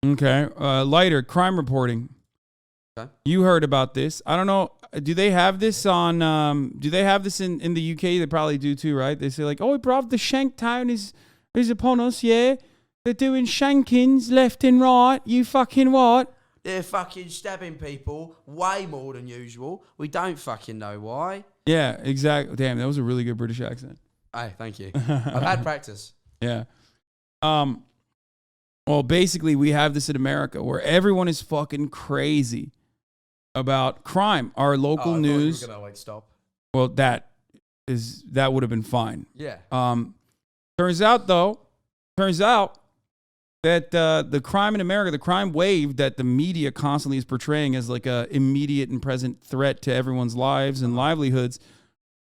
Okay. Lighter, crime reporting. Okay. You heard about this. I don't know. Do they have this on, do they have this in the UK? They probably do too, right? They say like, oh, bruv, the Shanktown is upon us, yeah? They're doing shankings left and right. You fucking what? They're fucking stabbing people way more than usual. We don't fucking know why. Yeah, exactly. Damn, that was a really good British accent. Hey, thank you. I've had practice. Yeah. Well, basically, we have this in America where everyone is fucking crazy about crime. Our local news. You were gonna, like, stop. Well, that would have been fine. Yeah. Turns out that the crime in America, the crime wave that the media constantly is portraying as like a immediate and present threat to everyone's lives and livelihoods,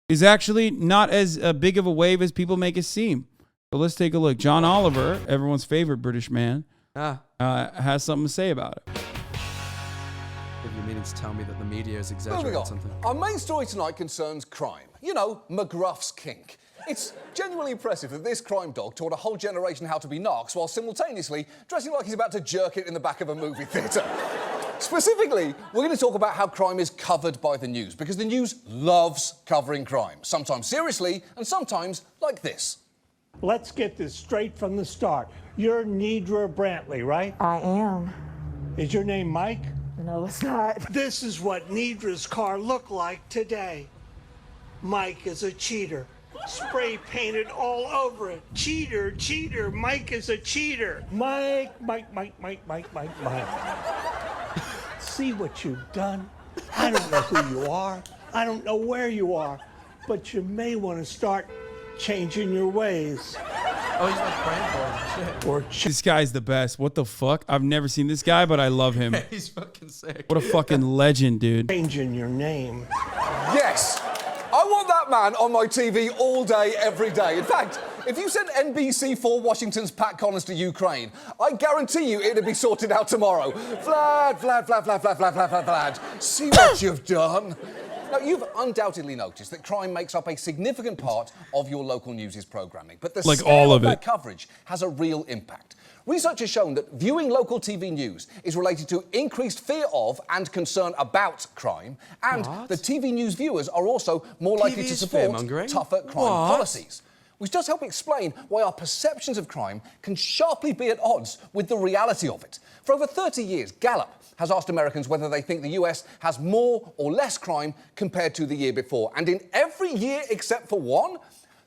is actually not as big of a wave as people make it seem. So let's take a look. John Oliver, everyone's favorite British man, has something to say about it. If you're meaning to tell me that the media is exaggerating something. Our main story tonight concerns crime. You know, McGruff's kink. It's genuinely impressive that this crime dog taught a whole generation how to be narcs while simultaneously dressing like he's about to jerk it in the back of a movie theatre. Specifically, we're going to talk about how crime is covered by the news, because the news loves covering crime, sometimes seriously and sometimes like this. Let's get this straight from the start. You're Nidra Brantley, right? I am. Is your name Mike? No, it's not. This is what Nidra's car looked like today. Mike is a cheater. Spray painted all over it. Cheater, cheater, Mike is a cheater. Mike. See what you've done? I don't know who you are. I don't know where you are. But you may want to start changing your ways. Oh, he's like praying for him. This guy's the best. What the fuck? I've never seen this guy, but I love him. He's fucking sick. What a fucking legend, dude. Changing your name. Yes! I want that man on my TV all day, every day. In fact, if you sent NBC4 Washington's Pat Connors to Ukraine, I guarantee you it'd be sorted out tomorrow. Vlad. See what you've done? Now, you've undoubtedly noticed that crime makes up a significant part of your local news' programming, but the scale of that coverage has a real impact. Research has shown that viewing local TV news is related to increased fear of and concern about crime, and the TV news viewers are also more likely to support tougher crime policies. Which does help explain why our perceptions of crime can sharply be at odds with the reality of it. For over 30 years, Gallup has asked Americans whether they think the US has more or less crime compared to the year before. And in every year except for one,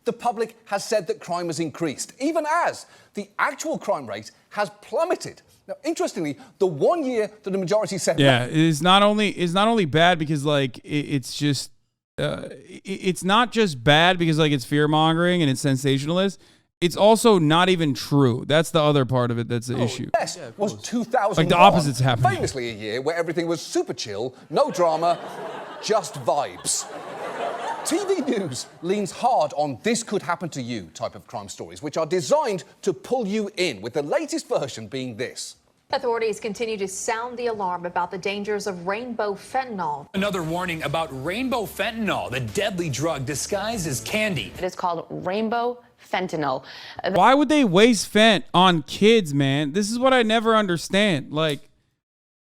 the public has said that crime has increased, even as the actual crime rate has plummeted. Now, interestingly, the 1 year that the majority said it's not only bad because like it's just it's not just bad because like it's fear-mongering and it's sensationalist. It's also not even true. That's the other part of it that's the issue. Yes, was 2001. Like the opposite's happening. Famously a year where everything was super chill, no drama, just vibes. TV news leans hard on this could happen to you type of crime stories, which are designed to pull you in, with the latest version being this. Authorities continue to sound the alarm about the dangers of rainbow fentanyl. Another warning about rainbow fentanyl, the deadly drug disguised as candy. It is called rainbow fentanyl. Why would they waste fent on kids, man? This is what I never understand. Like,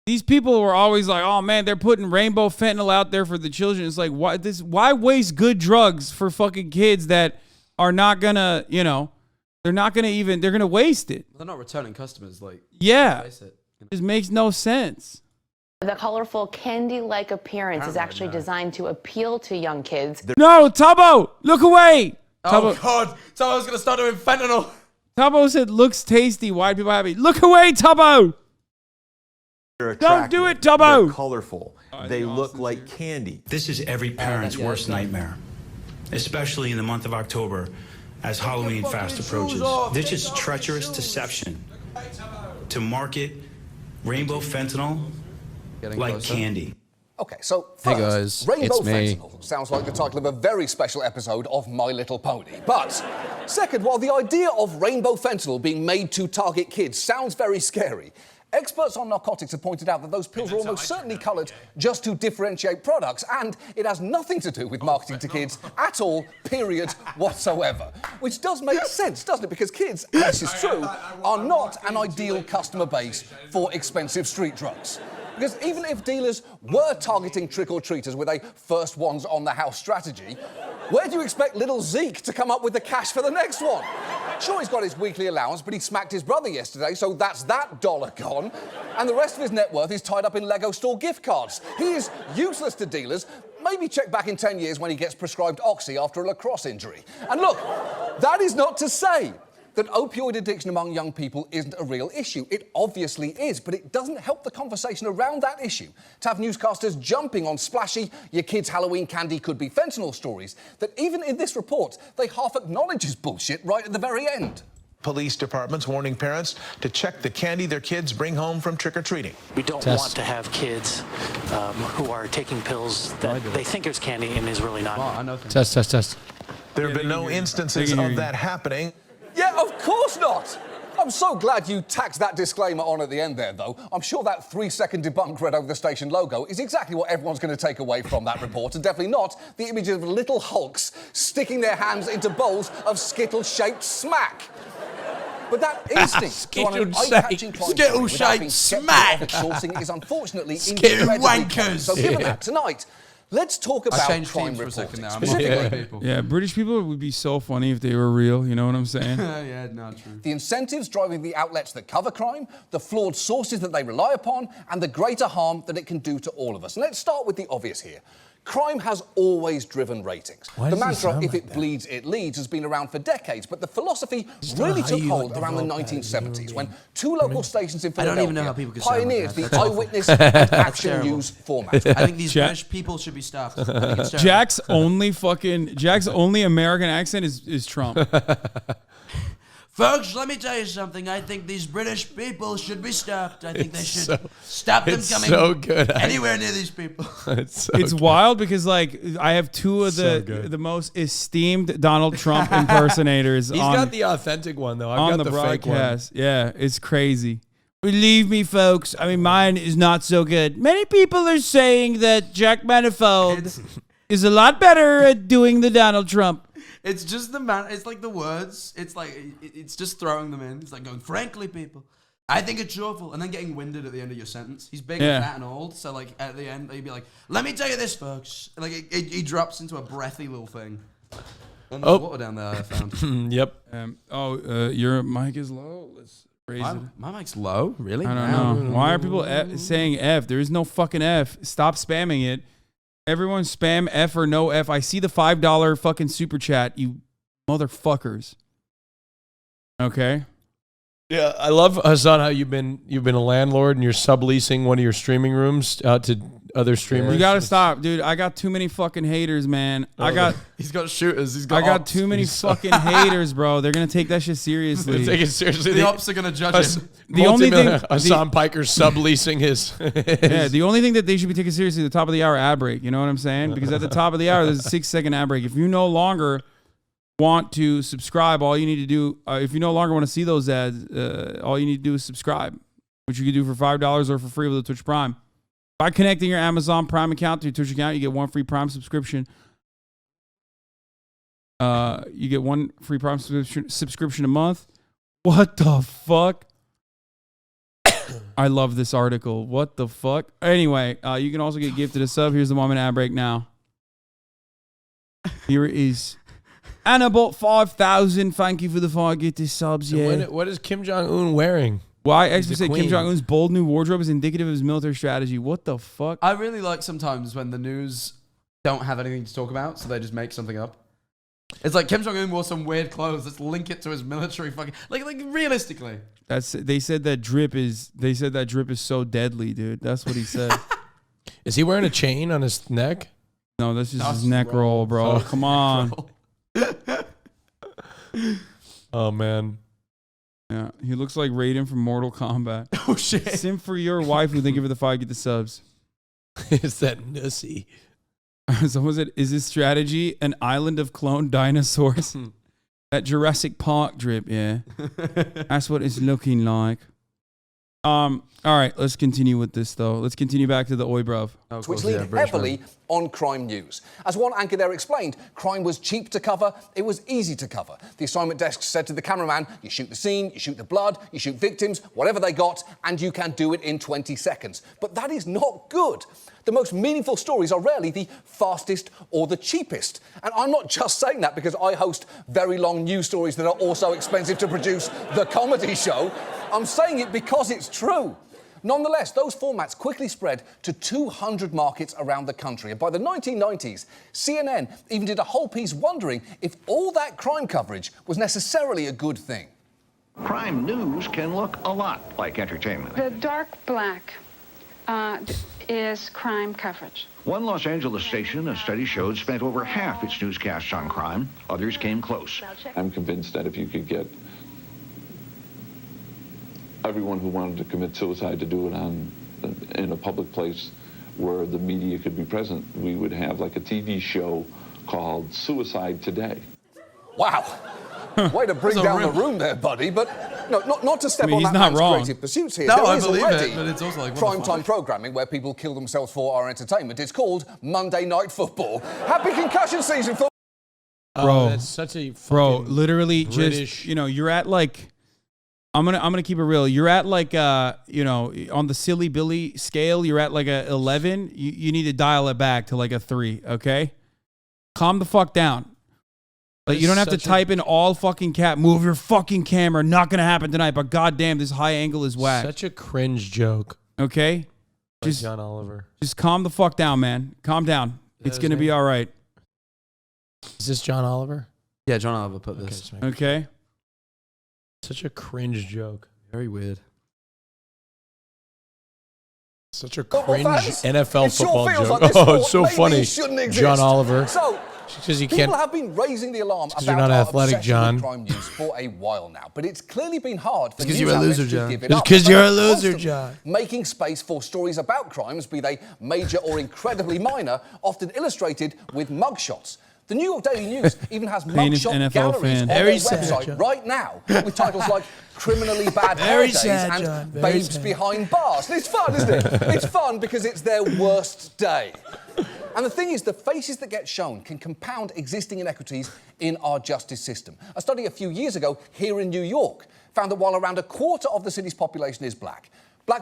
these people were always like, oh man, they're putting rainbow fentanyl out there for the children. It's like, why waste good drugs for fucking kids that are not gonna, they're not gonna even, they're gonna waste it. They're not returning customers, like. Yeah. It just makes no sense. The colorful candy-like appearance is actually designed to appeal to young kids. No, Tubbo, look away. Oh God, Tubbo's gonna start doing fentanyl. Tubbo said, looks tasty, white people happy. Look away, Tubbo. Don't do it, Tubbo. They're colorful. They look like candy. This is every parent's worst nightmare, especially in the month of October as Halloween fast approaches. This is treacherous deception to market rainbow fentanyl like candy. Okay, so first, Hey guys, Rainbow it's me. Fentanyl sounds like the title of a very special episode of My Little Pony. But second, while the idea of Rainbow Fentanyl being made to target kids sounds very scary, experts on narcotics have pointed out that those pills are almost certainly coloured just to differentiate products, and it has nothing to do with marketing to kids at all, period, whatsoever. Which does make sense, doesn't it? Because kids, and this is true, are not an ideal customer base for expensive street drugs. Because even if dealers were targeting trick-or-treaters with a first ones on the house strategy, where do you expect little Zeke to come up with the cash for the next one? Sure, he's got his weekly allowance, but he smacked his brother yesterday, so that's that dollar gone. And the rest of his net worth is tied up in Lego store gift cards. He is useless to dealers. Maybe check back in 10 years when he gets prescribed Oxy after a lacrosse injury. And look, that is not to say that opioid addiction among young people isn't a real issue. It obviously is, but it doesn't help the conversation around that issue to have newscasters jumping on splashy, your kid's Halloween candy could be fentanyl stories that even in this report, they half acknowledge is bullshit right at the very end. Police departments warning parents to check the candy their kids bring home from trick-or-treating. We don't want to have kids who are taking pills that they think is candy and is really not. Test. There have been no instances of that happening. Yeah, of course not. I'm so glad you tacked that disclaimer on at the end there, though. I'm sure that 3-second debunk read over the station logo is exactly what everyone's going to take away from that report, and definitely not the images of little hulks sticking their hands into bowls of Skittle-shaped smack. But that instinct to run an eye-catching crime Skittle-shaped smack sourcing is unfortunately Skittle incredibly wankers. common. So given that, tonight, let's talk about crime reporting. Yeah, British people would be so funny if they were real, you know what I'm saying? Yeah, not true. The incentives driving the outlets that cover crime, the flawed sources that they rely upon, and the greater harm that it can do to all of us. And let's start with the obvious here. Crime has always driven ratings. The mantra, if it bleeds, it leads, has been around for decades, but the philosophy really took hold around the 1970s when two local stations in Philadelphia pioneered the eyewitness and action news format. I think these British people should be stopped. I think it's terrible. Jack's only American accent is Trump. Folks, let me tell you something. I think these British people should be stopped. I think they should stop them coming anywhere near these people. It's wild because, like, I have two of the most esteemed Donald Trump impersonators. He's got the authentic one, though. I've got the broadcast. fake one. Yeah, it's crazy. Believe me, folks. I mean, mine is not so good. Many people are saying that JackManifold is a lot better at doing the Donald Trump. It's just the man. It's like the words. It's like it's just throwing them in. It's like going, frankly, people, I think it's awful, and then getting winded at the end of your sentence. He's big and fat and old, so like at the end he'd be like, "Let me tell you this, folks." And like he drops into a breathy little thing. And there's water down there I found. Yep. Your mic is low. Let's raise it. My mic's low. Really? I don't know. Why are people saying F? There is no fucking F. Stop spamming it. Everyone spam F or no F. I see the $5 fucking super chat, you motherfuckers. Okay. Yeah, I love, Hasan, how you've been a landlord and you're subleasing one of your streaming rooms out to other streamers. You gotta stop, dude. I got too many fucking haters, man. He's got shooters. I got too many fucking haters, bro. They're gonna take that shit seriously. Take it seriously. The ops are gonna judge him. The only thing Hasan Piker's subleasing his. Yeah, the only thing that they should be taking seriously is the top of the hour ad break. You know what I'm saying? Because at the top of the hour, there's a 6-second ad break. If you no longer want to subscribe, all you need to do, if you no longer want to see those ads, all you need to do is subscribe, which you can do for $5 or for free with the Twitch Prime. By connecting your Amazon Prime account to your Twitch account, you get one free Prime subscription. You get one free Prime subscription a month. What the fuck? I love this article. What the fuck? Anyway, you can also get gifted a sub. Here's the moment ad break now. Here is Annabot 5,000. Thank you for the 5 gifted subs. Yeah. What is Kim Jong-un wearing? Why actually say Kim Jong-un's bold new wardrobe is indicative of his military strategy? What the fuck? I really like sometimes when the news don't have anything to talk about, so they just make something up. It's like Kim Jong-un wore some weird clothes. Let's link it to his military fucking like realistically. They said that drip is so deadly, dude. That's what he said. Is he wearing a chain on his neck? No, that's just his neck roll, bro. Come on. Oh man. Yeah, he looks like Raiden from Mortal Kombat. Oh shit! Sim for your wife who thank you for the 5 get the subs. Is that nussy? So was it? Is this strategy an island of cloned dinosaurs? That Jurassic Park drip, yeah. That's what it's looking like. All right, let's continue with this though. Let's continue back to the oi bruv. Which lean heavily on crime news. As one anchor there explained, crime was cheap to cover, it was easy to cover. The assignment desk said to the cameraman, you shoot the scene, you shoot the blood, you shoot victims, whatever they got, and you can do it in 20 seconds. But that is not good. The most meaningful stories are rarely the fastest or the cheapest. And I'm not just saying that because I host very long news stories that are also expensive to produce, The Comedy Show. I'm saying it because it's true. Nonetheless, those formats quickly spread to 200 markets around the country. And by the 1990s, CNN even did a whole piece wondering if all that crime coverage was necessarily a good thing. Crime news can look a lot like entertainment. The dark black is crime coverage. One Los Angeles station, a study showed, spent over half its newscasts on crime. Others came close. I'm convinced that if you could get everyone who wanted to commit suicide to do it in a public place where the media could be present, we would have like a TV show called Suicide Today. Wow. Way to bring down the room there, buddy. But no, not to step on that man's creative pursuits here. No, there I is believe already it, but it's also like, prime-time programming where people kill themselves for our entertainment. It's called Monday Night Football. Happy concussion season for... Bro, that's such a fucking literally British. just, you're at like... I'm gonna keep it real. You're at like on the silly Billy scale, you're at like a 11. You need to dial it back to like a 3. Okay, calm the fuck down. Like you don't have to type in all fucking cap. Move your fucking camera. Not gonna happen tonight. But goddamn, this high angle is whack. Such a cringe joke. Okay, just John Oliver. Just calm the fuck down, man. Calm down. It's gonna be all right. Is this John Oliver? Yeah, John Oliver put this. Okay. Such a cringe joke. Very weird. Such a cringe NFL it football sure feels joke. Like this Oh, it's so funny. Shouldn't exist. John Oliver. So, you people can't, have been raising the alarm about you're not our athletic, obsession John. with crime news for a while now, but it's clearly been hard for news you're a outlets loser, to John. give it It's up. 'cause They you're are a loser, constantly John. Making space for stories about crimes, be they major or incredibly minor, often illustrated with mugshots. The New York Daily News even has Famous mugshot NFL galleries fan. on Very their sad, website John. right now with titles like Criminally Bad Hair Very Days sad, and John. Very Babes sad. Behind Bars. And it's fun, isn't it? It's fun because it's their worst day. And the thing is, the faces that get shown can compound existing inequities in our justice system. A study a few years ago here in New York found that while around a quarter of the city's population is black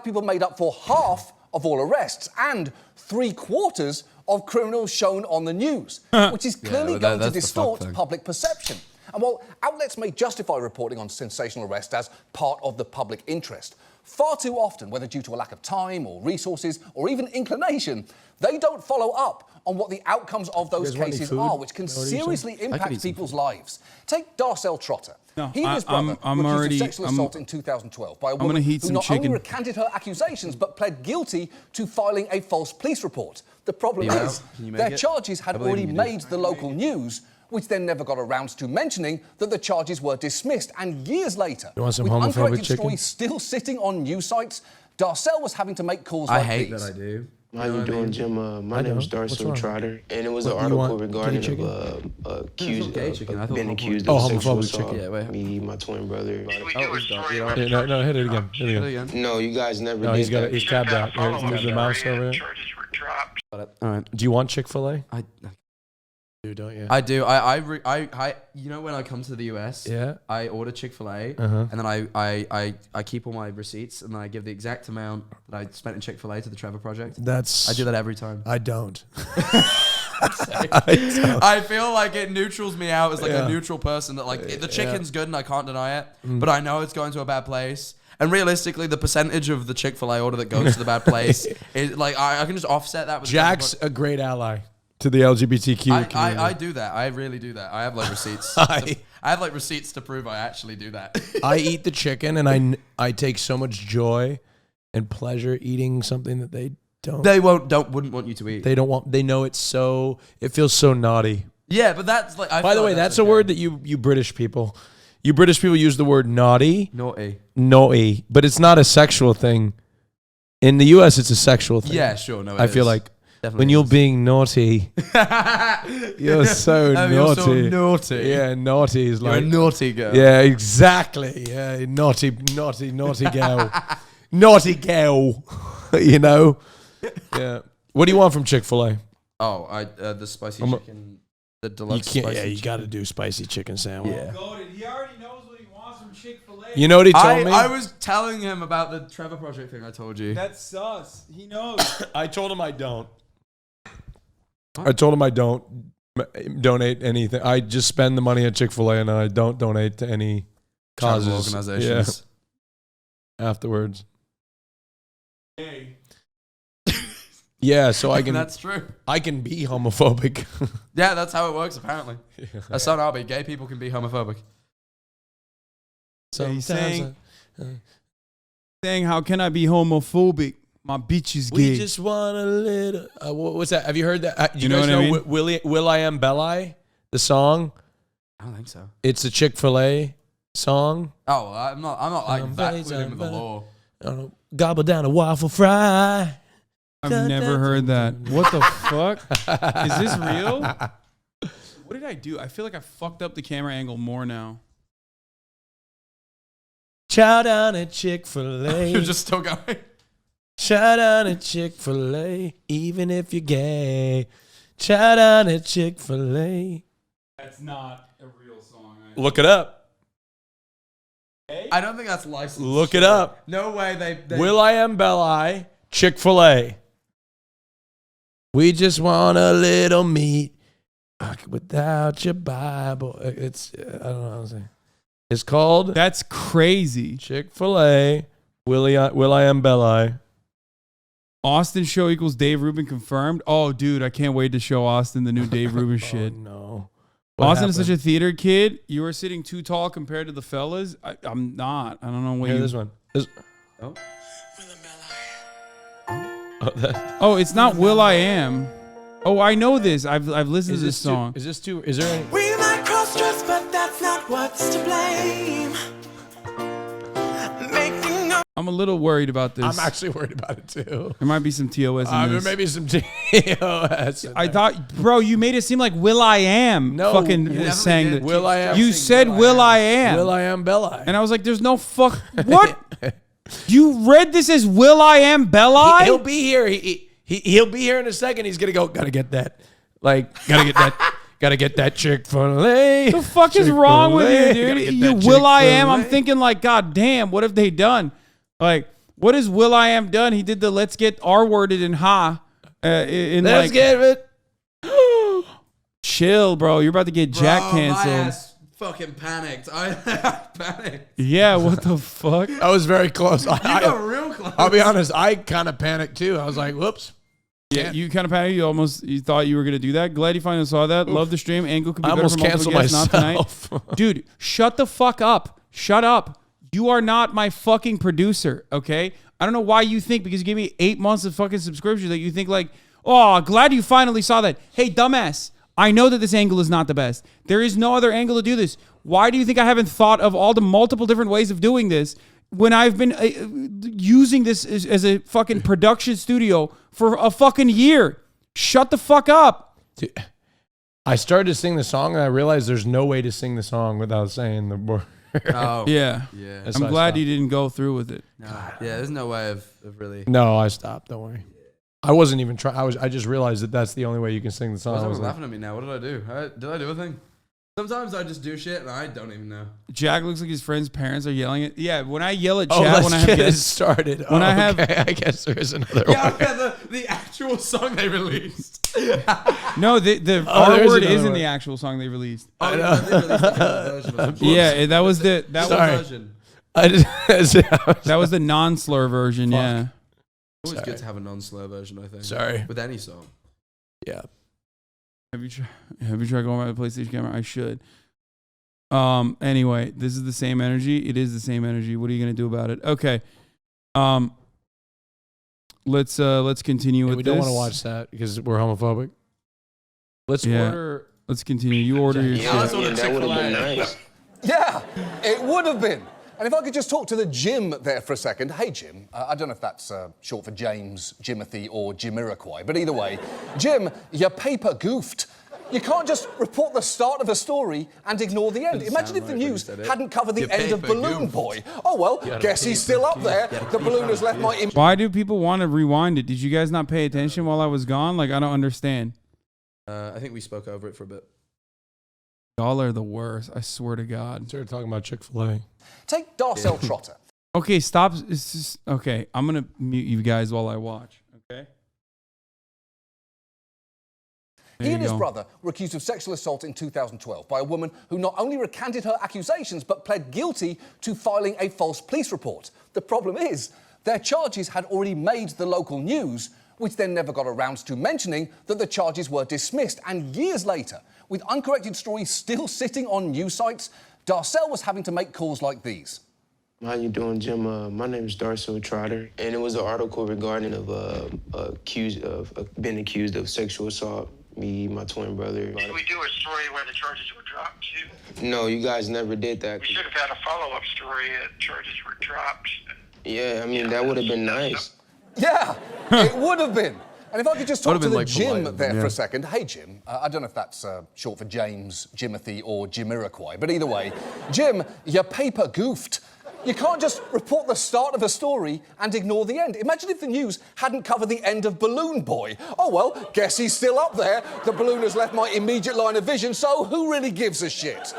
people made up for half of all arrests and 3/4 of criminals shown on the news, which is clearly going to distort public perception. And while outlets may justify reporting on sensational arrests as part of the public interest, far too often, whether due to a lack of time or resources or even inclination, they don't follow up on what the outcomes of those cases are, which can seriously impact people's lives. Take Darcel Trotter. He and his brother were accused of sexual assault in 2012 by a woman who not only recanted her accusations but pled guilty to filing a false police report. The problem is their charges had already made the local news, which then never got around to mentioning that the charges were dismissed. And years later, You want some with homophobic uncorrected chicken? stories still sitting on news sites, Darcel was having to make calls I like hate these. that I do. How you doing, Jim? My name is Darcel Trotter, and it was an article regarding being accused of sexual assault. Me, my twin brother. No, hit it again. Hit it again. No, you guys never No, did he's got that. it. He's tabbed out. Here, move the mouse over here. All right. Do you want Chick-fil-A? I do, don't you? I do. I you know when I come to the US, Yeah. I order Chick-fil-A, Uh-huh. and then I keep all my receipts, and then I give the exact amount that I spent in Chick-fil-A to the Trevor Project. I do that every time. I don't. I feel like it neutrals me out as like a neutral person that like the chicken's good and I can't deny it, but I know it's going to a bad place. And realistically, the percentage of the Chick-fil-A order that goes to the bad place is like I can just offset that with Jack's a great ally to the LGBTQ community. I do that. I really do that. I have like receipts. I have like receipts to prove I actually do that. I eat the chicken and I take so much joy and pleasure eating something that they don't. They wouldn't want you to eat. They don't want. They know it feels so naughty. Yeah, but that's like. By the way, that's a word that you British people use the word naughty. Naughty, but it's not a sexual thing. In the U.S., it's a sexual thing. Yeah, sure. No, I feel like when you're being naughty, you're so naughty. You're so naughty. Yeah, naughty is like you're a naughty girl. Yeah, exactly. Yeah, naughty girl, naughty girl. You know. Yeah. What do you want from Chick-fil-A? Oh, the spicy chicken, the deluxe. Spicy you chicken. got to do spicy chicken sandwich. Yeah. He already knows what he wants from Chick-fil-A. You know what he told me? I was telling him about the Trevor Project thing I told you. That's sus. He knows. I told him I don't. I told him I don't donate anything. I just spend the money at Chick-fil-A and I don't donate to any causes. Organizations. Yeah. Afterwards. Hey. Yeah, so I can. That's true. I can be homophobic. Yeah, that's how it works. Apparently, HasanAbi, gay people can be homophobic. So he's saying, how can I be homophobic? My bitch is gay. We just want a little. What's that? Have you heard that? You know guys what I know mean? Will I Am Belli? The song. I don't think so. It's a Chick-fil-A song. Oh, I'm not like that with him with the law. Gobble down a waffle fry. I've never heard that. What the fuck? Is this real? What did I do? I feel like I fucked up the camera angle more now. Chow down at Chick-fil-A. You're just still going. Chow down at Chick-fil-A, even if you're gay. Chow down at Chick-fil-A. That's not a real song. Look it up. I don't think that's licensed. Look it up. No way they Will I Am Belli, Chick-fil-A. We just want a little meat without your Bible. It's, I don't know how to say. It's called. That's crazy. Chick-fil-A, Will I Am Belli. Austin show equals Dave Rubin confirmed. Oh, dude, I can't wait to show Austin the new Dave Rubin shit. No. Austin is such a theater kid. You are sitting too tall compared to the fellas. I'm not. I don't know what This one. Oh. Oh, it's not Will I Am. Oh, I know this. I've listened to this song. Is there any? We might cross dress, but that's not what's to blame. I'm a little worried about this. I'm actually worried about it too. There might be some TOS in this. There may be some TOS. I thought, bro, you made it seem like Will I Am. No, fucking sang that. Will I Am. You said Will I Am. Will I Am Belli. And I was like, there's no fuck. What? You read this as Will I Am Belli? He'll be here. He'll be here in a second. He's gonna go. Gotta get that. Like, gotta get that. Gotta get that Chick-fil-A. The fuck is wrong with you, dude? You Will I Am. I'm thinking like, God damn, what have they done? Like, what has Will I Am done? He did the let's get R-worded and ha. Let's get it. Chill, bro. You're about to get Jack canceled. My ass fucking panicked. I panicked. Yeah, what the fuck? I was very close. You got real close. I'll be honest. I kind of panicked too. I was like, whoops. Yeah, you kind of panicked. You thought you were gonna do that. Glad you finally saw that. Oof. Love the stream. Angle could be I better almost for multiple canceled guests, myself. Not tonight. Dude, shut the fuck up. Shut up. You are not my fucking producer, okay? I don't know why you think, because you gave me 8 months of fucking subscription, that you think like, oh, glad you finally saw that. Hey, dumbass, I know that this angle is not the best. There is no other angle to do this. Why do you think I haven't thought of all the multiple different ways of doing this when I've been using this as a fucking production studio for a fucking year? Shut the fuck up. Dude, I started to sing the song and I realized there's no way to sing the song without saying the word. Oh. Yeah. Yeah. I'm glad you didn't go through with it. No. Yeah, there's no way of really. No, I stopped. Don't worry. I wasn't even trying. I just realized that that's the only way you can sing the song. Why is everyone laughing at me now? What did I do? Did I do a thing? Sometimes I just do shit and I don't even know. Jack looks like his friend's parents are yelling at. Yeah, when I yell at Oh, chat, let's when I have get it guests started. When I have, I guess there is another one. Yeah, the actual song they released. No, the R word is in the actual song they released. Oh, they released like a version of it. Yeah, that was the version. That was the non-slur version. Fuck. Yeah. Always good to have a non-slur version, I think. Sorry. With any song. Yeah. Have you tried going by the PlayStation camera? I should. Anyway, this is the same energy. It is the same energy. What are you gonna do about it? Okay. Let's continue with We this. don't want to watch that because we're homophobic. Let's order. Let's continue. You order your shit. Yeah, it would have been. And if I could just talk to the Jim there for a second. Hey, Jim. I don't know if that's short for James, Jimothy, or Jamiroquai, but either way, Jim, your paper goofed. You can't just report the start of a story and ignore the end. Imagine if the news hadn't covered the end of Balloon Boy. Oh, well, guess he's still up there. The balloon has left my... Why do people want to rewind it? Did you guys not pay attention while I was gone? Like, I don't understand. I think we spoke over it for a bit. Y'all are the worst. I swear to God. Started talking about Chick-fil-A. Take Darcel Trotter. Okay, stop. It's just, okay, I'm going to mute you guys while I watch. Okay? He and his brother were accused of sexual assault in 2012 by a woman who not only recanted her accusations but pled guilty to filing a false police report. The problem is, their charges had already made the local news, which then never got around to mentioning that the charges were dismissed. And years later, with uncorrected stories still sitting on news sites, Darcel was having to make calls like these. How you doing, Jim? My name is Darcel Trotter, and it was an article regarding being accused of sexual assault. Me, my twin brother. Did we do a story where the charges were dropped too? No, you guys never did that. We should have had a follow-up story that charges were dropped. Yeah, I mean, that would have been nice. Yeah, it would have been. And if I could just talk to the like Jim polite, there yeah. for a second. Hey, Jim. I don't know if that's short for James, Jimothy, or Jamiroquai, but either way, Jim, your paper goofed. You can't just report the start of a story and ignore the end. Imagine if the news hadn't covered the end of Balloon Boy. Oh, well, guess he's still up there. The balloon has left my immediate line of vision, so who really gives a shit?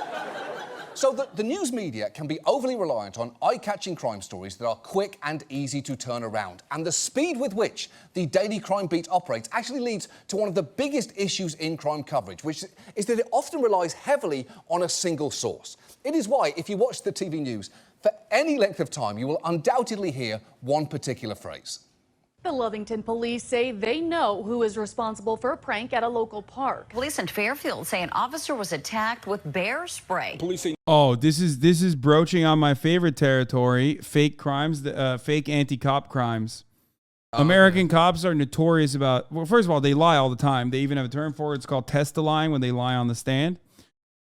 So the news media can be overly reliant on eye-catching crime stories that are quick and easy to turn around. And the speed with which the Daily Crime Beat operates actually leads to one of the biggest issues in crime coverage, which is that it often relies heavily on a single source. It is why, if you watch the TV news, for any length of time, you will undoubtedly hear one particular phrase. The Lovington police say they know who is responsible for a prank at a local park. Police in Fairfield say an officer was attacked with bear spray. Oh, this is broaching on my favorite territory, fake crimes, fake anti-cop crimes. American cops are notorious about, well, first of all, they lie all the time. They even have a term for it. It's called test-a-lying when they lie on the stand.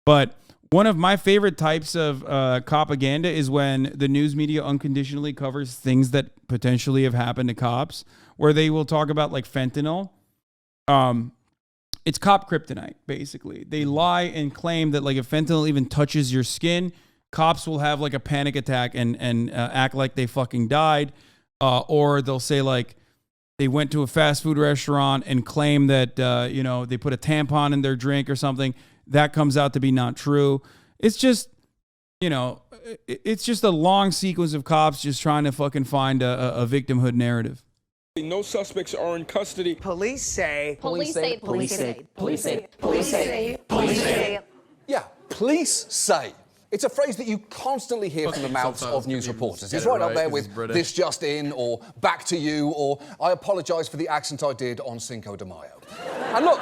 But one of my favorite types of propaganda is when the news media unconditionally covers things that potentially have happened to cops, where they will talk about like fentanyl. It's cop kryptonite, basically. They lie and claim that like if fentanyl even touches your skin, cops will have like a panic attack and act like they fucking died. Or they'll say like they went to a fast food restaurant and claim that, they put a tampon in their drink or something. That comes out to be not true. It's just, it's just a long sequence of cops just trying to fucking find a victimhood narrative. No suspects are in custody. Police say. Police say. Police say. Police say. Police say. Police say. Yeah, police say. It's a phrase that you constantly hear from the mouths of news reporters. It's right up there with "this just in" or "back to you" or "I apologise for the accent I did on Cinco de Mayo." And look,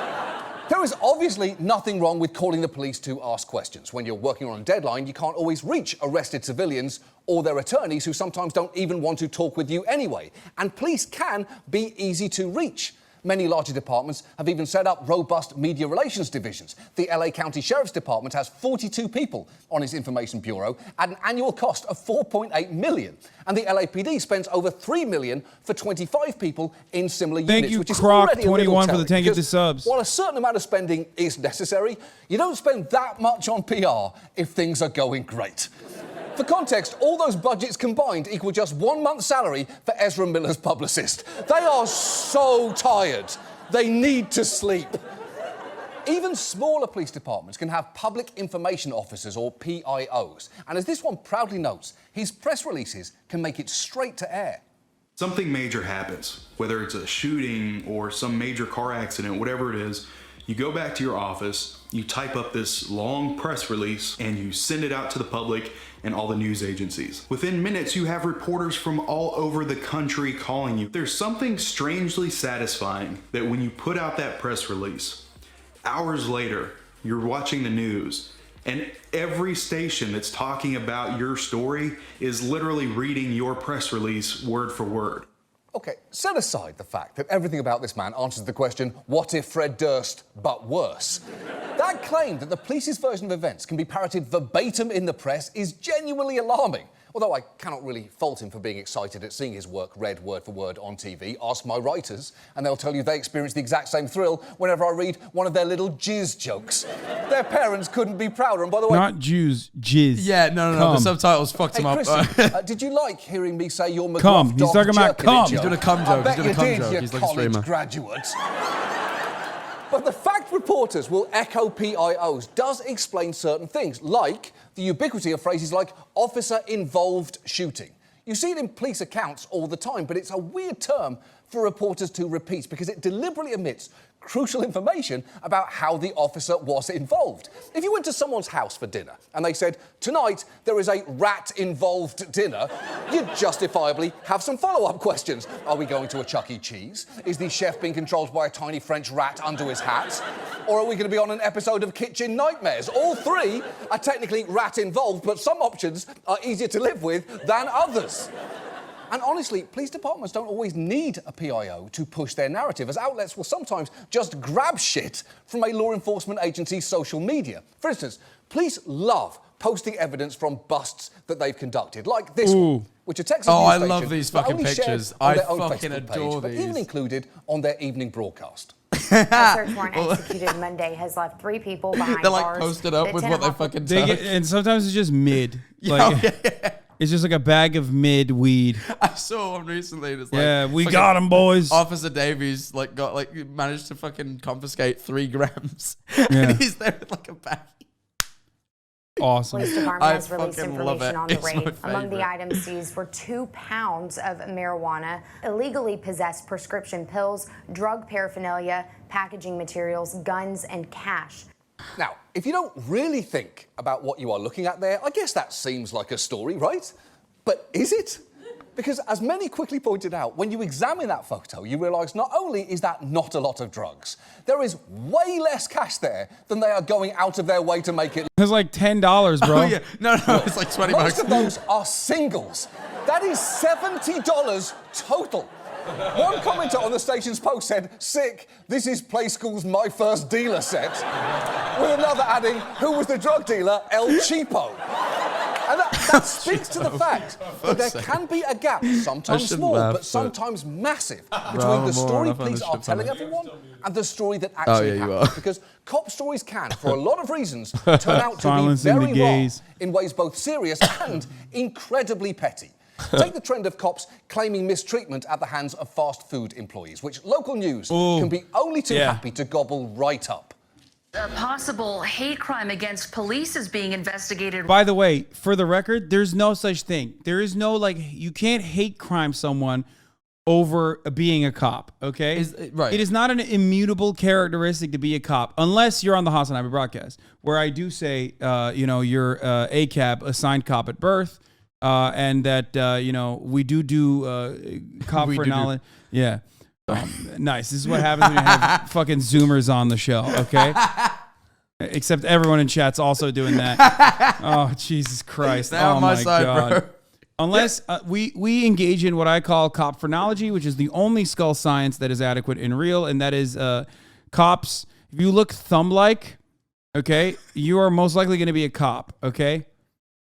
there is obviously nothing wrong with calling the police to ask questions. When you're working on a deadline, you can't always reach arrested civilians or their attorneys who sometimes don't even want to talk with you anyway. And police can be easy to reach. Many larger departments have even set up robust media relations divisions. The LA County Sheriff's Department has 42 people on its information bureau at an annual cost of $4.8 million. And the LAPD spends over $3 million for 25 people in similar units, you, which is Croc already 21 for the 10 because gifted subs. While a certain amount of spending is necessary, you don't spend that much on PR if things are going great. For context, all those budgets combined equal just 1 month's salary for Ezra Miller's publicist. They are so tired. They need to sleep. Even smaller police departments can have public information officers, or PIOs. And as this one proudly notes, his press releases can make it straight to air. Something major happens, whether it's a shooting or some major car accident, whatever it is, you go back to your office, you type up this long press release, and you send it out to the public and all the news agencies. Within minutes, you have reporters from all over the country calling you. There's something strangely satisfying that when you put out that press release, hours later, you're watching the news, and every station that's talking about your story is literally reading your press release word for word. OK, set aside the fact that everything about this man answers the question, what if Fred Durst, but worse? That claim that the police's version of events can be parroted verbatim in the press is genuinely alarming. Although I cannot really fault him for being excited at seeing his work read word for word on TV. Ask my writers, and they'll tell you they experience the exact same thrill whenever I read one of their little jizz jokes. Their parents couldn't be prouder, and by the way... Not Jews, jizz. Yeah, no, the subtitles fucked him up. Chrissy, did you like hearing me say your McGruff Cum. He's dog talking about jerking cum. it, He's doing a cum I joke. bet He's doing a you cum did, joke. you He's like a college streamer. graduates. But the fact reporters will echo PIOs does explain certain things, like the ubiquity of phrases like officer-involved shooting. You see it in police accounts all the time, but it's a weird term for reporters to repeat because it deliberately omits crucial information about how the officer was involved. If you went to someone's house for dinner and they said, tonight there is a rat-involved dinner, you'd justifiably have some follow-up questions. Are we going to a Chuck E. Cheese? Is the chef being controlled by a tiny French rat under his hat? Or are we going to be on an episode of Kitchen Nightmares? All three are technically rat-involved, but some options are easier to live with than others. And honestly, police departments don't always need a PIO to push their narrative, as outlets will sometimes just grab shit from a law enforcement agency's social media. For instance, police love posting evidence from busts that they've conducted, like this one, which a Texas news I station love these not fucking only shared pictures. on I their own fucking Facebook adore page, but these. even included on their evening broadcast. A search warrant executed Monday has left 3 people behind They're like bars. posted up with what they fucking touch. And sometimes it's just mid. Yeah, Like, yeah. it's just like a bag of mid weed. I saw one recently. It's like, Yeah, we fucking got 'em, boys. Officer Davies managed to fucking confiscate 3 grams, Yeah. and he's there with like a bag. Awesome. Police department I has released fucking love information it. on the It's my raid. Among the favorite. items seized were 2 pounds of marijuana, illegally possessed prescription pills, drug paraphernalia, packaging materials, guns, and cash. Now, if you don't really think about what you are looking at there, I guess that seems like a story, right? But is it? Because as many quickly pointed out, when you examine that photo, you realise not only is that not a lot of drugs, there is way less cash there than they are going out of their way to make it. It's like $10, bro. Oh yeah, no, it's like 20 Most bucks. of those are singles. That is $70 total. One commenter on the station's post said, "Sick, this is Play School's My First Dealer set." With another adding, "Who was the drug dealer? El Cheapo." And that speaks to the fact that there can be a gap, sometimes shouldn't small, laugh, but sometimes massive, between Rather the story more, I police found are this telling shit everyone and the story that actually yeah, you happened. are. Because cop stories can, for a lot of reasons, turn out to be Silencing the very wrong gays. in ways both serious and incredibly petty. Take the trend of cops claiming mistreatment at the hands of fast food employees, which local news can be only too happy to gobble right up. A possible hate crime against police is being investigated. By the way, for the record, there's no such thing. There is no, like, you can't hate crime someone over being a cop, okay? Right. It is not an immutable characteristic to be a cop, unless you're on the HasanAbi broadcast, where I do say, you're ACAB, assigned cop at birth, and that, we do cop for knowledge. Yeah. Nice. This is what happens when you have fucking Zoomers on the show, okay? Except everyone in chat's also doing that. Oh, Jesus Christ. Stay on my side, God. bro. Unless we engage in what I call cop phrenology, which is the only skull science that is adequate and real, and that is cops. If you look thumb-like, okay, you are most likely going to be a cop, okay?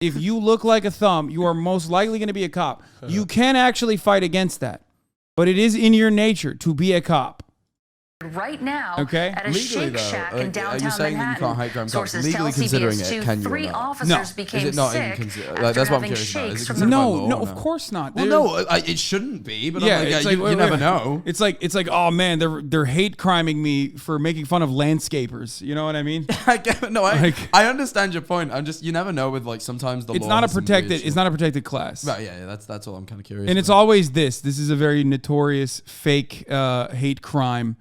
If you look like a thumb, you are most likely going to be a cop. You can actually fight against that, but it is in your nature to be a cop. Right now Okay. at a Legally, Shake though, Shack are in you downtown saying that you Manhattan. can't hate crime cops? Sources Legally tell considering CBS it, 2 can you or 3 not? officers No. Is became it not sick even considered? after That's what I'm having curious about. Is shakes it from considered the by No, law no, or of course not. Well, There's- no, it shouldn't be, but Yeah, I'm like, it's you, like, you wait, never wait. know. It's like, oh man, they're hate criming me for making fun of landscapers. You know what I mean? I understand your point. I'm just, you never know with like sometimes the It's law not a has some protected. weird It's not a protected class. Right, yeah, that's all I'm kind of curious And it's about. always this. This is a very notorious fake hate crime,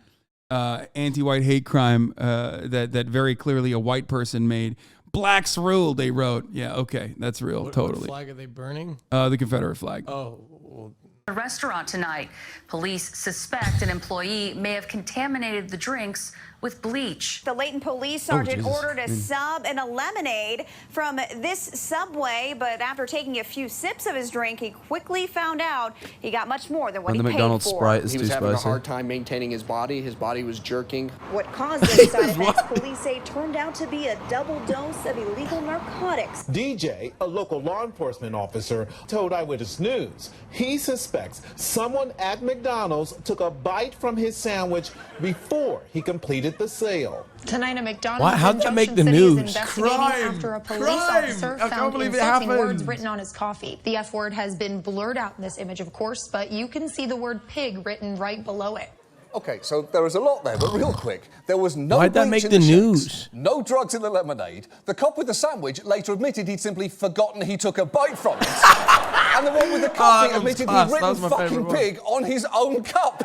anti-white hate crime that very clearly a white person made. Blacks rule, they wrote. Yeah, okay, that's real, totally. What flag are they burning? The Confederate flag. Oh, well, The restaurant tonight. Police suspect an employee may have contaminated the drinks with bleach. The Layton police sergeant ordered a sub and a lemonade from this Subway, but after taking a few sips of his drink, he quickly found out he got much more than what he paid McDonald's for. Sprite is He too was having a spicy. hard time maintaining his body. His body was jerking. What caused those side effects, police say, turned out to be a double dose of illegal narcotics. DJ, a local law enforcement officer, told Eyewitness News he suspects someone at McDonald's took a bite from his sandwich before he completed the sale. Tonight, a McDonald's How'd in that make Junction the City is news? investigating after a police officer I can't found believe it insulting words happened. written on his coffee. The F word has been blurred out in this image, of course, but you can see the word pig written right below it. Okay, so there was a lot there, but real quick, there was no Why'd that bleach make in the shakes, news? no drugs in the lemonade. The cop with the sandwich later admitted he'd simply forgotten he took a bite from it. And the one with the coffee admitted he'd written fucking pig on his own cup.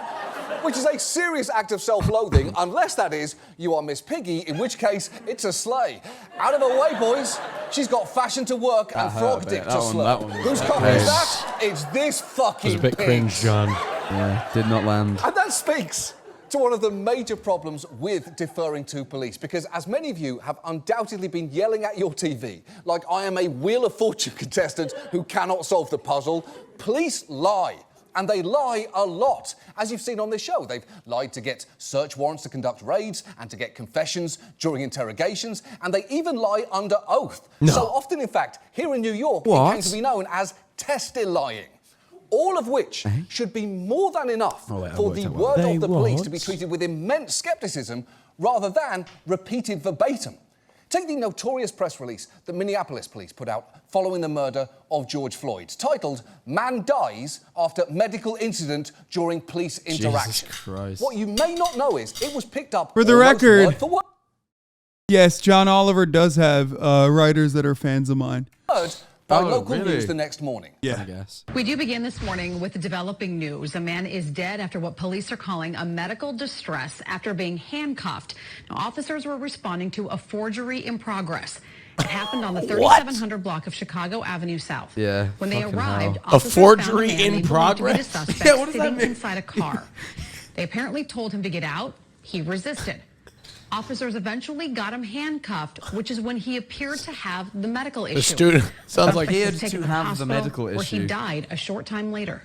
Which is a serious act of self-loathing, unless that is, you are Miss Piggy, in which case, it's a sleigh. Out of her way, boys. She's got fashion to work and frog dick to slur. Whose cup is that? It's this fucking It was a bit pig. cringe, John. Yeah, did not land. And that speaks to one of the major problems with deferring to police, because as many of you have undoubtedly been yelling at your TV, like I am a Wheel of Fortune contestant who cannot solve the puzzle, police lie. And they lie a lot, as you've seen on this show. They've lied to get search warrants to conduct raids and to get confessions during interrogations, and they even lie under oath. No. So often, in fact, here in New York, it came to be known as testy lying. All of which should be more than enough for the word of the police to be treated with immense skepticism rather than repeated verbatim. Take the notorious press release that Minneapolis police put out following the murder of George Floyd, titled "Man Dies After Medical Incident During Police Interaction." Jesus Christ. What you may not know is it was picked up For the almost record, word for word yes, John Oliver does have writers that are fans of mine. by local news the next morning. Yeah. I guess. We do begin this morning with the developing news. A man is dead after what police are calling a medical distress after being handcuffed. Now, officers were responding to a forgery in progress. It happened on the 3700 block of Chicago Avenue South. Yeah. When they arrived, A officers forgery found a man in they believed to be the progress? suspect Yeah, what does that sitting mean? inside a car. They apparently told him to get out. He resisted. Officers eventually got him handcuffed, which is when he appeared to have the medical issue. The student sounds like Appeared He was taken to the have the hospital, medical where he issue. died a short time later.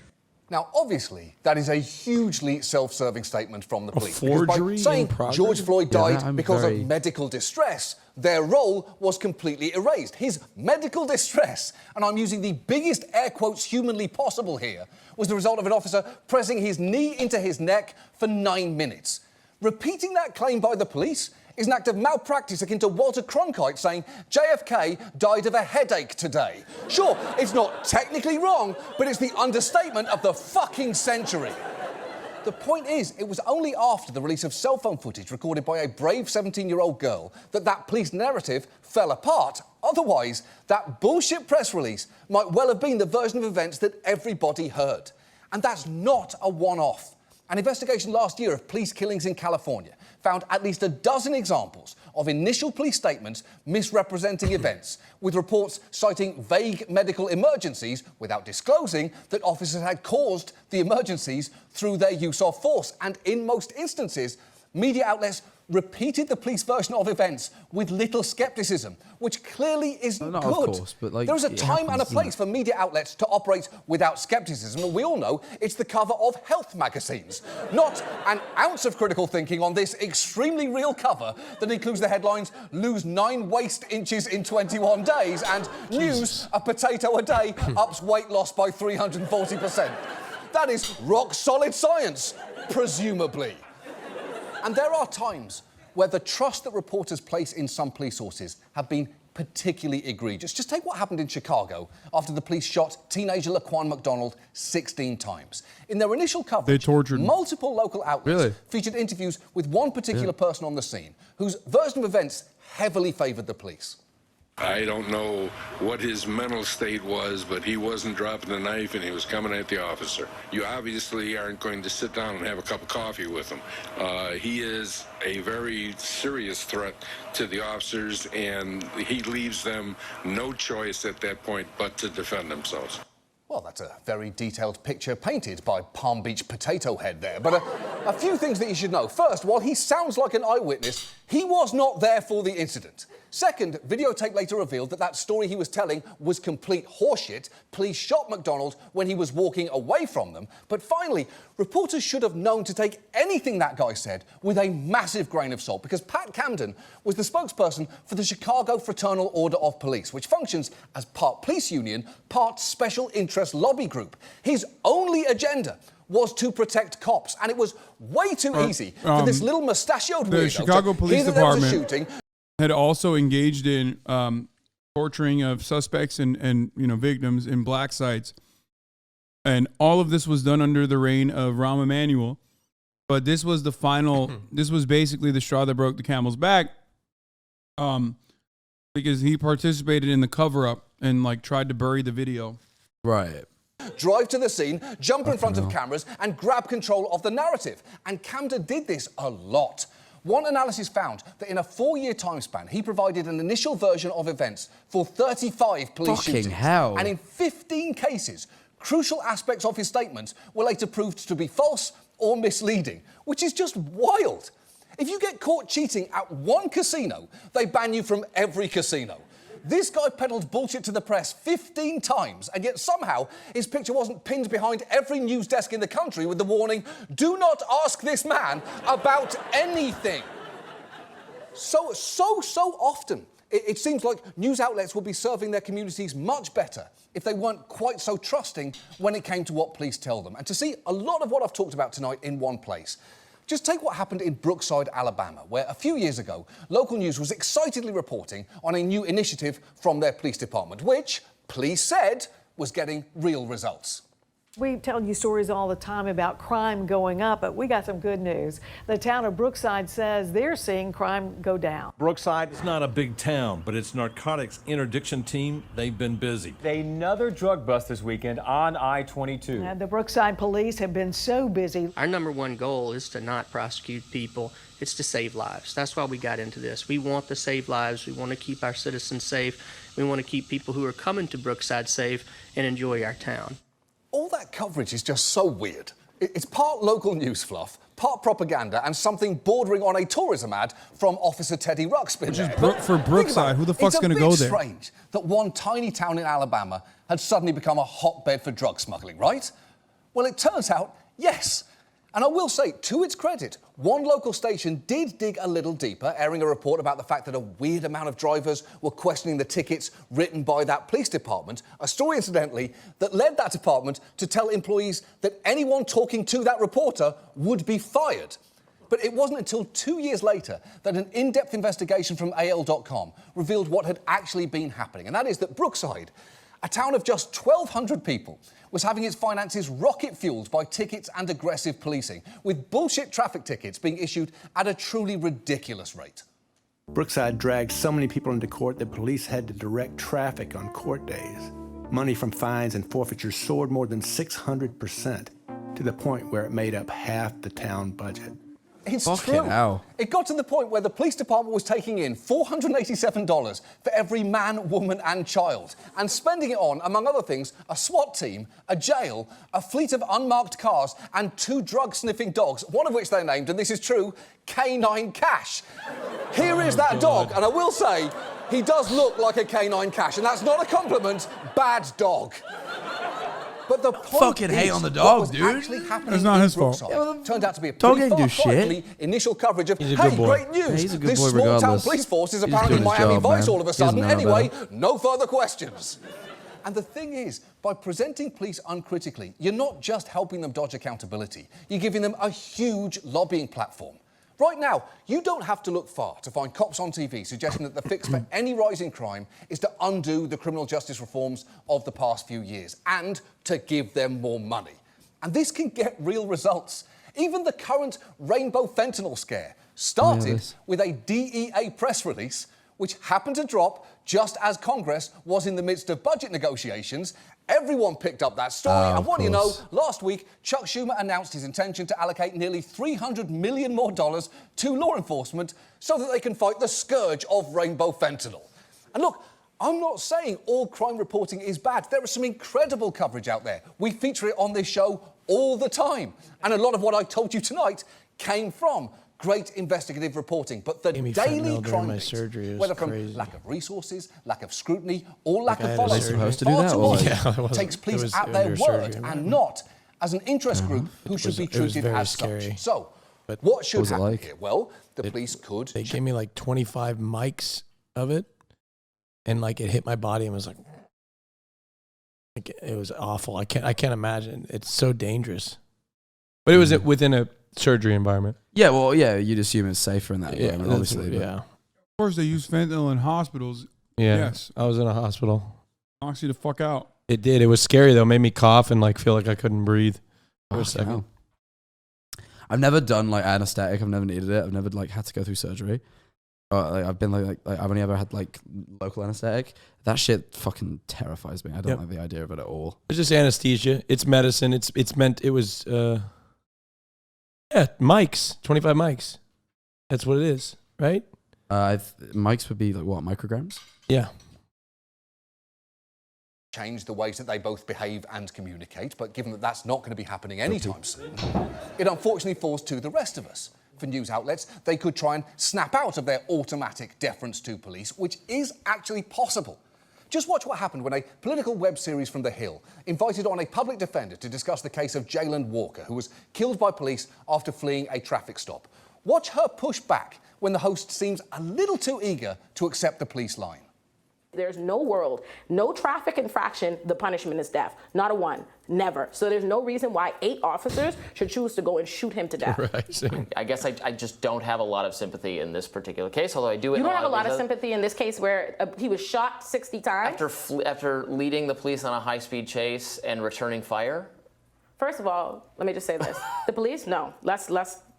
Now, obviously, that is a hugely self-serving statement from the police. Because forgery by in saying progress? George Floyd Yeah, died I'm because very- of medical distress, their role was completely erased. His medical distress, and I'm using the biggest air quotes humanly possible here, was the result of an officer pressing his knee into his neck for 9 minutes. Repeating that claim by the police is an act of malpractice akin to Walter Cronkite saying JFK died of a headache today. Sure, it's not technically wrong, but it's the understatement of the fucking century. The point is, it was only after the release of cell phone footage recorded by a brave 17-year-old girl that police narrative fell apart. Otherwise, that bullshit press release might well have been the version of events that everybody heard. And that's not a one-off. An investigation last year of police killings in California found at least a dozen examples of initial police statements misrepresenting events, with reports citing vague medical emergencies without disclosing that officers had caused the emergencies through their use of force. And in most instances, media outlets repeated the police version of events with little skepticism, which clearly isn't Not good. of course, but like, there is a it time and a happens, place doesn't for media outlets to operate without skepticism, and we all know it's the cover of health magazines. Not an ounce of critical thinking on this extremely real cover that includes the headlines, "Lose 9 waist inches in 21 days," and "News, a potato a day ups weight loss by 340%. That is rock solid science, presumably. And there are times where the trust that reporters place in some police sources have been particularly egregious. Just take what happened in Chicago after the police shot teenager Laquan McDonald 16 times. In their initial coverage, They tortured him. multiple local outlets Really? featured interviews with one particular person on the scene whose version of events heavily favoured the police. I don't know what his mental state was, but he wasn't dropping the knife and he was coming at the officer. You obviously aren't going to sit down and have a cup of coffee with him. He is a very serious threat to the officers, and he leaves them no choice at that point but to defend themselves. Well, that's a very detailed picture painted by Palm Beach Potato Head there. But a few things that you should know. First, while he sounds like an eyewitness, he was not there for the incident. Second, videotape later revealed that story he was telling was complete horseshit. Police shot McDonald when he was walking away from them. But finally, reporters should have known to take anything that guy said with a massive grain of salt, because Pat Camden was the spokesperson for the Chicago Fraternal Order of Police, which functions as part police union, part special interest lobby group. His only agenda was to protect cops, and it was way too easy for this little mustachioed weirdo the Chicago Police to hear that there was a Department shooting. Had also engaged in torturing of suspects and victims in black sites, and all of this was done under the reign of Rahm Emanuel. But this was the final. This was basically the straw that broke the camel's back, because he participated in the cover-up and tried to bury the video. Right. Drive to the scene, jump in front of cameras, and grab control of the narrative. And Camden did this a lot. One analysis found that in a 4-year time span, he provided an initial version of events for 35 police shootings. Hell. And in 15 cases, crucial aspects of his statements were later proved to be false or misleading, which is just wild. If you get caught cheating at one casino, they ban you from every casino. This guy peddled bullshit to the press 15 times, and yet somehow his picture wasn't pinned behind every news desk in the country with the warning, "Do not ask this man about anything." So often, it seems like news outlets would be serving their communities much better if they weren't quite so trusting when it came to what police tell them. And to see a lot of what I've talked about tonight in one place, just take what happened in Brookside, Alabama, where a few years ago, local news was excitedly reporting on a new initiative from their police department, which, police said, was getting real results. We tell you stories all the time about crime going up, but we got some good news. The town of Brookside says they're seeing crime go down. Brookside is not a big town, but its narcotics interdiction team, they've been busy. Another drug bust this weekend on I-22. The Brookside police have been so busy. Our number one goal is to not prosecute people. It's to save lives. That's why we got into this. We want to save lives. We want to keep our citizens safe. We want to keep people who are coming to Brookside safe and enjoy our town. All that coverage is just so weird. It's part local news fluff, part propaganda, and something bordering on a tourism ad from Officer Teddy Ruxpin. Which is for Brookside. Who the fuck's going to go there? It's strange that one tiny town in Alabama had suddenly become a hotbed for drug smuggling, right? Well, it turns out, yes. And I will say, to its credit, one local station did dig a little deeper, airing a report about the fact that a weird amount of drivers were questioning the tickets written by that police department. A story, incidentally, that led that department to tell employees that anyone talking to that reporter would be fired. But it wasn't until 2 years later that an in-depth investigation from AL.com revealed what had actually been happening. And that is that Brookside, a town of just 1,200 people, was having its finances rocket-fueled by tickets and aggressive policing, with bullshit traffic tickets being issued at a truly ridiculous rate. Brookside dragged so many people into court that police had to direct traffic on court days. Money from fines and forfeitures soared more than 600%, to the point where it made up half the town budget. It's true. It got to the point where the police department was taking in $487 for every man, woman and child, and spending it on, among other things, a SWAT team, a jail, a fleet of unmarked cars, and 2 drug-sniffing dogs, one of which they named, and this is true, Canine Cash. Here is that dog, and I will say, he does look like a Canine Cash, and that's not a compliment, bad dog. But the point fucking hate on the dog, dude. Actually happening It's not his fault. Turned out to be a Dog pretty ain't do far-flingly initial coverage of, He's a hey, good boy. great news, Yeah, he's a good this boy small-town regardless. police force is He's apparently doing his Miami job, Vice man. all of a He doesn't sudden. know no Anyway, better. no further questions. And the thing is, by presenting police uncritically, you're not just helping them dodge accountability, you're giving them a huge lobbying platform. Right now, you don't have to look far to find cops on TV suggesting that the fix for any rise in crime is to undo the criminal justice reforms of the past few years and to give them more money. And this can get real results. Even the current rainbow fentanyl scare started with a DEA press release, which happened to drop just as Congress was in the midst of budget negotiations. Everyone picked up that story, and what do you know? Last week, Chuck Schumer announced his intention to allocate nearly $300 million more to law enforcement so that they can fight the scourge of rainbow fentanyl. And look, I'm not saying all crime reporting is bad. There is some incredible coverage out there. We feature it on this show all the time. And a lot of what I told you tonight came from great investigative reporting. But the daily crime beats, whether from lack of resources, lack of scrutiny, or lack of follow-up, supposed to do that? takes police at their word and not as an interest group who should be treated as such. So, what should happen here? Well, the police could... They gave me like 25 mics of it, and like it hit my body and was like it was awful. I can't imagine. It's so dangerous. But it was within a surgery environment. Yeah, well, yeah, you'd assume it's safer in that environment, obviously. Yeah. Of course, they use fentanyl in hospitals. Yeah. Yes. I was in a hospital. Knocks you the fuck out. It did. It was scary though. It made me cough and like feel like I couldn't breathe for a second. I've never done like anesthetic. I've never needed it. I've never like had to go through surgery. I've been like I've only ever had like local anesthetic. That shit fucking terrifies me. I don't like the idea of it at all. It's just anesthesia. It's medicine. It's meant. It was mics. 25 mics. That's what it is, right? Mics would be like what, micrograms? Yeah. Change the ways that they both behave and communicate, but given that that's not going to be happening anytime soon, it unfortunately falls to the rest of us. For news outlets, they could try and snap out of their automatic deference to police, which is actually possible. Just watch what happened when a political web series from The Hill invited on a public defender to discuss the case of Jayland Walker, who was killed by police after fleeing a traffic stop. Watch her push back when the host seems a little too eager to accept the police line. There's no world, no traffic infraction, the punishment is death. Not a one. Never. So there's no reason why 8 officers should choose to go and shoot him to death. Right. I guess I just don't have a lot of sympathy in this particular case, although I do... You don't have a lot of sympathy in this case where he was shot 60 times? After leading the police on a high-speed chase and returning fire? First of all, let me just say this. The police, no. Let's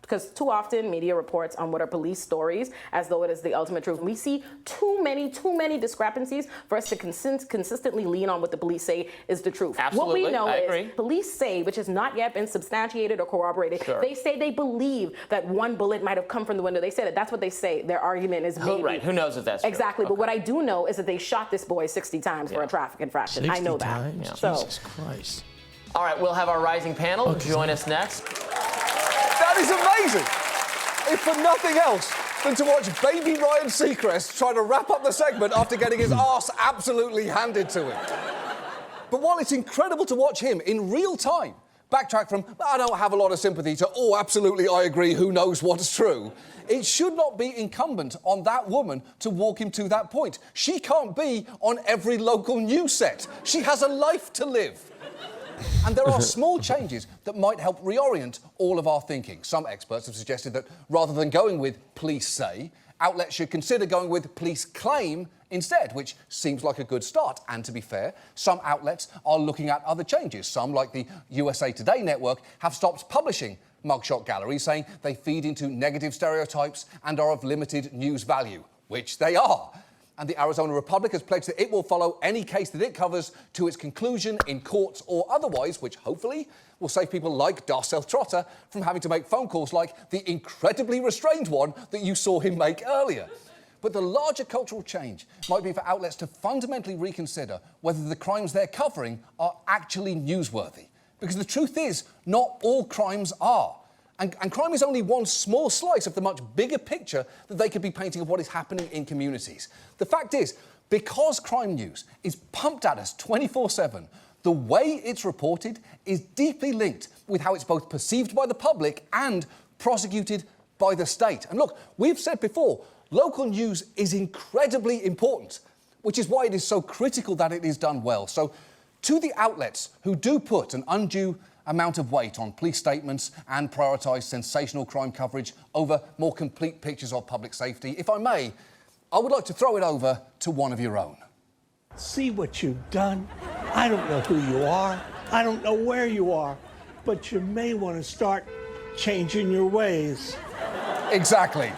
because too often media reports on what are police stories as though it is the ultimate truth. We see too many discrepancies for us to consistently lean on what the police say is the truth. Absolutely, what we know I is agree. Police say, which has not yet been substantiated or corroborated, they say they believe that one bullet might have come from the window. They said it. That's what they say. Their argument is maybe. Right, who knows if that's true. Exactly, Okay. but what I do know is that they shot this boy 60 times for a traffic infraction. I know that. 60 times? So, Jesus Christ. All right, we'll have our rising panel join us next. That is amazing! If for nothing else than to watch baby Ryan Seacrest try to wrap up the segment after getting his arse absolutely handed to him. But while it's incredible to watch him in real time backtrack from, I don't have a lot of sympathy, to, oh, absolutely, I agree, who knows what's true, it should not be incumbent on that woman to walk him to that point. She can't be on every local news set. She has a life to live. And there are small changes that might help reorient all of our thinking. Some experts have suggested that rather than going with police say, outlets should consider going with police claim instead, which seems like a good start. And to be fair, some outlets are looking at other changes. Some, like the USA Today network, have stopped publishing mugshot galleries, saying they feed into negative stereotypes and are of limited news value, which they are. And the Arizona Republic has pledged that it will follow any case that it covers to its conclusion in courts or otherwise, which hopefully will save people like Darcel Trotter from having to make phone calls like the incredibly restrained one that you saw him make earlier. But the larger cultural change might be for outlets to fundamentally reconsider whether the crimes they're covering are actually newsworthy. Because the truth is, not all crimes are. And crime is only one small slice of the much bigger picture that they could be painting of what is happening in communities. The fact is, because crime news is pumped at us 24/7, the way it's reported is deeply linked with how it's both perceived by the public and prosecuted by the state. And look, we've said before, local news is incredibly important, which is why it is so critical that it is done well. So, to the outlets who do put an undue amount of weight on police statements and prioritise sensational crime coverage over more complete pictures of public safety, if I may, I would like to throw it over to one of your own. See what you've done? I don't know who you are. I don't know where you are. But you may want to start changing your ways. Exactly.